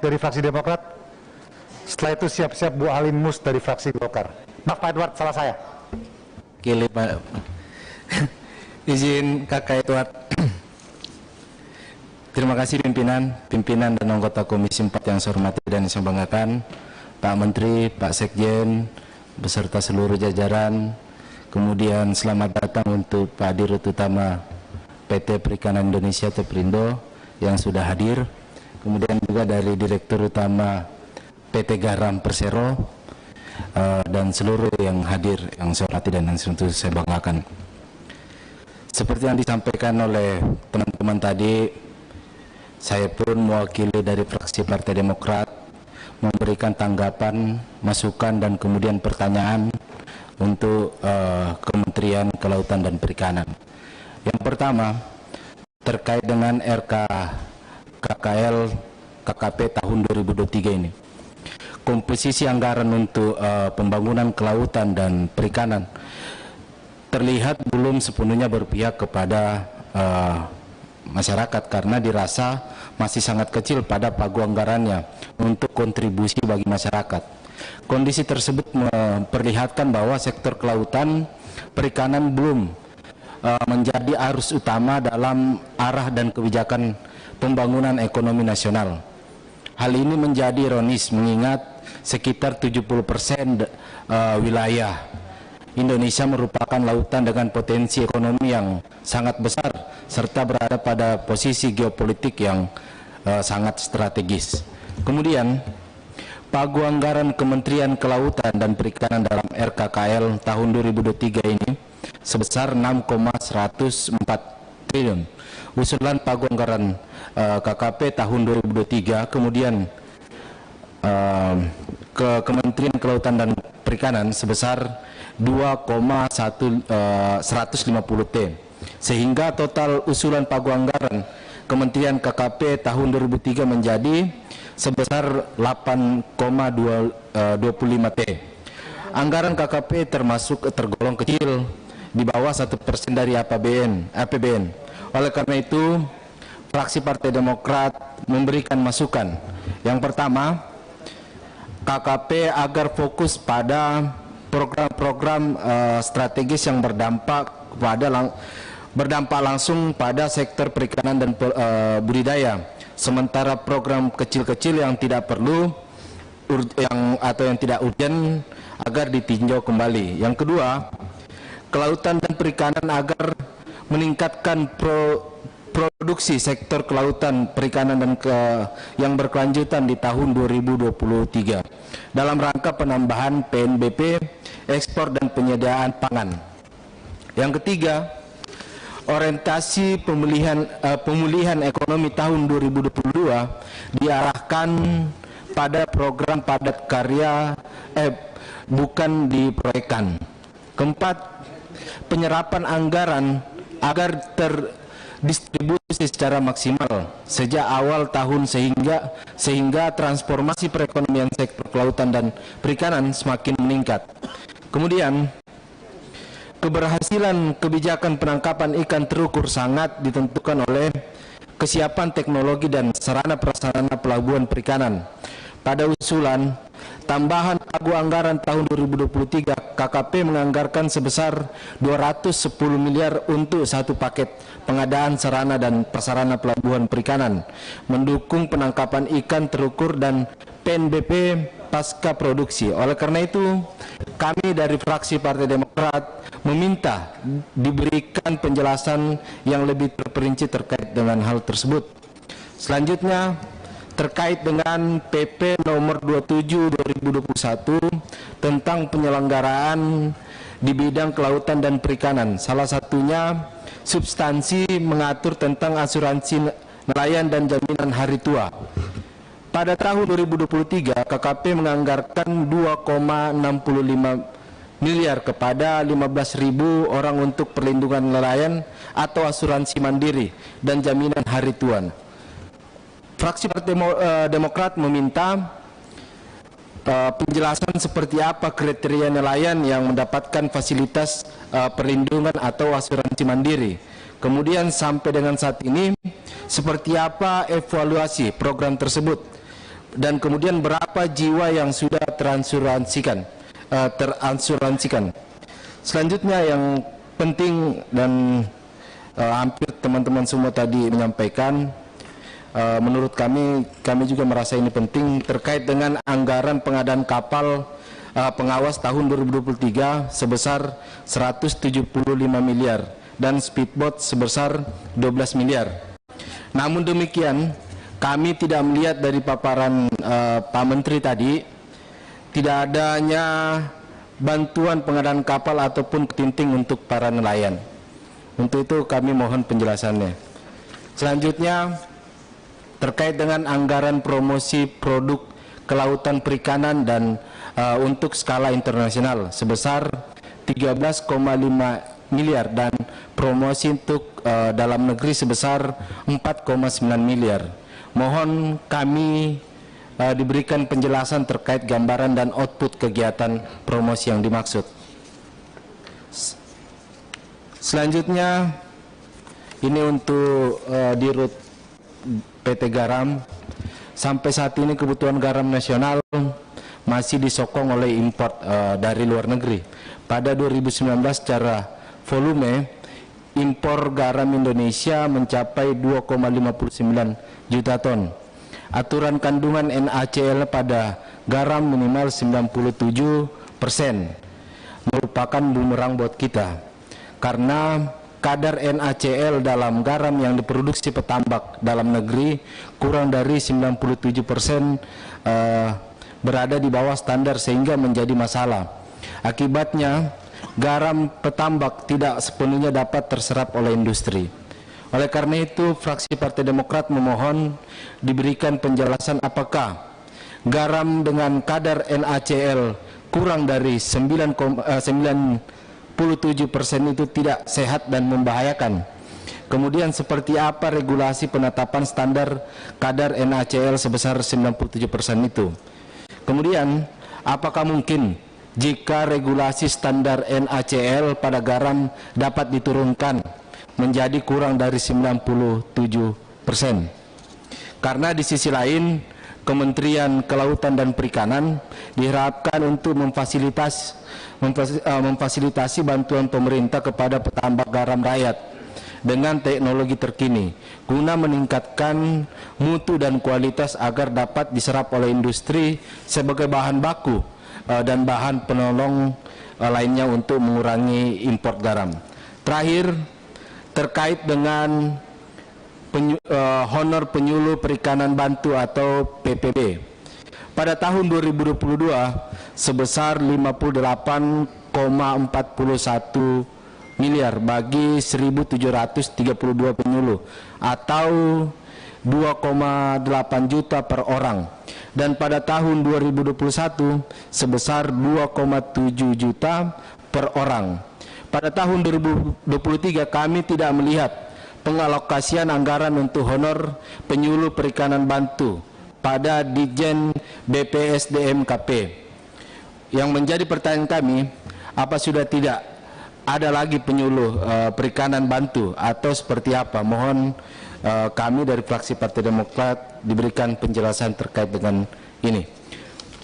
dari fraksi Demokrat. Setelah itu siap-siap Bu Halim Mus dari fraksi Golkar. Maaf Pak Edward, salah saya. Gile Pak. Izin Kakak Edward. Terima kasih pimpinan dan anggota Komisi 4 yang saya hormati dan saya banggakan, Pak Menteri, Pak Sekjen, beserta seluruh jajaran. Kemudian selamat datang untuk Pak Dirut Utama PT Perikanan Indonesia atau Perindo yang sudah hadir. Kemudian juga dari Direktur Utama PT Garam Persero dan seluruh yang hadir yang saya hormati dan yang saya banggakan. Seperti yang disampaikan oleh teman-teman tadi, saya pun mewakili dari fraksi Partai Demokrat memberikan tanggapan, masukan dan kemudian pertanyaan untuk Kementerian Kelautan dan Perikanan. Yang pertama terkait dengan KKL KKP tahun 2023 ini. Komposisi anggaran untuk pembangunan kelautan dan perikanan terlihat belum sepenuhnya berpihak kepada masyarakat karena dirasa masih sangat kecil pada pagu anggarannya untuk kontribusi bagi masyarakat. Kondisi tersebut memperlihatkan bahwa sektor kelautan perikanan belum menjadi arus utama dalam arah dan kebijakan pembangunan ekonomi nasional. Hal ini menjadi ironis mengingat sekitar 70% wilayah Indonesia merupakan lautan dengan potensi ekonomi yang sangat besar serta berada pada posisi geopolitik yang sangat strategis. Kemudian, pagu anggaran Kementerian Kelautan dan Perikanan dalam RKKL tahun 2023 ini sebesar 6,104 triliun. Usulan pagu anggaran KKP tahun 2023 kemudian ke Kementerian Kelautan dan Perikanan sebesar 2,150 T, sehingga total usulan pagu anggaran Kementerian KKP tahun 2003 menjadi sebesar 8,25 T. Anggaran KKP tergolong kecil di bawah 1% dari APBN. Oleh karena itu, fraksi Partai Demokrat memberikan masukan. Yang pertama, KKP agar fokus pada program-program strategis yang berdampak langsung pada sektor perikanan dan budidaya. Sementara program kecil-kecil yang tidak perlu atau yang tidak urgent agar ditinjau kembali. Yang kedua, kelautan dan perikanan agar meningkatkan produksi sektor kelautan, perikanan dan yang berkelanjutan di tahun 2023 dalam rangka penambahan PNBP, ekspor dan penyediaan pangan. Yang ketiga, orientasi pemulihan ekonomi tahun 2022 diarahkan pada program padat karya, bukan diproyekkan. Keempat, penyerapan anggaran agar terdistribusi secara maksimal sejak awal tahun sehingga transformasi perekonomian sektor kelautan dan perikanan semakin meningkat. Kemudian, keberhasilan kebijakan penangkapan ikan terukur sangat ditentukan oleh kesiapan teknologi dan sarana prasarana pelabuhan perikanan. Pada usulan tambahan pagu anggaran tahun 2023, KKP menganggarkan sebesar 210 miliar untuk satu paket pengadaan sarana dan prasarana pelabuhan perikanan, mendukung penangkapan ikan terukur dan PNBP pasca produksi. Oleh karena itu, kami dari fraksi Partai Demokrat meminta diberikan penjelasan yang lebih terperinci terkait dengan hal tersebut. Selanjutnya, terkait dengan PP nomor 27 2021 tentang penyelenggaraan di bidang kelautan dan perikanan. Salah satunya substansi mengatur tentang asuransi nelayan dan jaminan hari tua. Pada tahun 2023, KKP menganggarkan 2,65 miliar kepada 15.000 orang untuk perlindungan nelayan atau asuransi mandiri dan jaminan hari tua. Fraksi Partai Demokrat meminta penjelasan seperti apa kriteria nelayan yang mendapatkan fasilitas perlindungan atau asuransi mandiri. Kemudian sampai dengan saat ini, seperti apa evaluasi program tersebut? dan kemudian berapa jiwa yang sudah terasuransikan. Selanjutnya yang penting dan hampir teman-teman semua tadi menyampaikan, menurut kami juga merasa ini penting terkait dengan anggaran pengadaan kapal pengawas tahun 2023 sebesar 175 miliar dan speedboat sebesar 12 miliar. Namun demikian, kami tidak melihat dari paparan Pak Menteri tadi tidak adanya bantuan pengadaan kapal ataupun ketinting untuk para nelayan. Untuk itu kami mohon penjelasannya. Selanjutnya terkait dengan anggaran promosi produk kelautan perikanan dan untuk skala internasional sebesar 13,5 miliar dan promosi untuk dalam negeri sebesar 4,9 miliar. Mohon kami diberikan penjelasan terkait gambaran dan output kegiatan promosi yang dimaksud. Selanjutnya ini untuk Dirut PT Garam. Sampai saat ini kebutuhan garam nasional masih disokong oleh import dari luar negeri. Pada 2019 secara volume impor garam Indonesia mencapai 2,59 juta ton. Aturan kandungan NaCl pada garam minimal 97% merupakan bumerang buat kita, karena kadar NaCl dalam garam yang diproduksi petambak dalam negeri kurang dari 97% berada di bawah standar sehingga menjadi masalah. Akibatnya garam petambak tidak sepenuhnya dapat terserap oleh industri. Oleh karena itu, fraksi Partai Demokrat memohon diberikan penjelasan apakah garam dengan kadar NaCl kurang dari 97% itu tidak sehat dan membahayakan. Kemudian seperti apa regulasi penetapan standar kadar NaCl sebesar 97% itu? Kemudian apakah mungkin jika regulasi standar NaCl pada garam dapat diturunkan menjadi kurang dari 97%? Karena di sisi lain Kementerian Kelautan dan Perikanan diharapkan untuk memfasilitasi bantuan pemerintah kepada petambak garam rakyat dengan teknologi terkini guna meningkatkan mutu dan kualitas agar dapat diserap oleh industri sebagai bahan baku dan bahan penolong lainnya untuk mengurangi impor garam. Terakhir, terkait dengan honor penyuluh perikanan bantu atau PPB. Pada tahun 2022 sebesar 58,41 miliar bagi 1.732 penyuluh atau 2,8 juta per orang, dan pada tahun 2021 sebesar 2,7 juta per orang. Pada tahun 2023 kami tidak melihat pengalokasian anggaran untuk honor penyuluh perikanan bantu pada Ditjen BPSDM-KP. Yang menjadi pertanyaan kami, apa sudah tidak ada lagi penyuluh perikanan bantu atau seperti apa? Mohon kami dari fraksi Partai Demokrat diberikan penjelasan terkait dengan ini.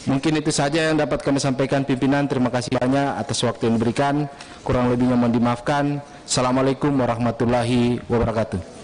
Mungkin itu saja yang dapat kami sampaikan pimpinan. Terima kasih banyak atas waktu yang diberikan. Kurang lebihnya mohon dimaafkan. Assalamualaikum warahmatullahi wabarakatuh.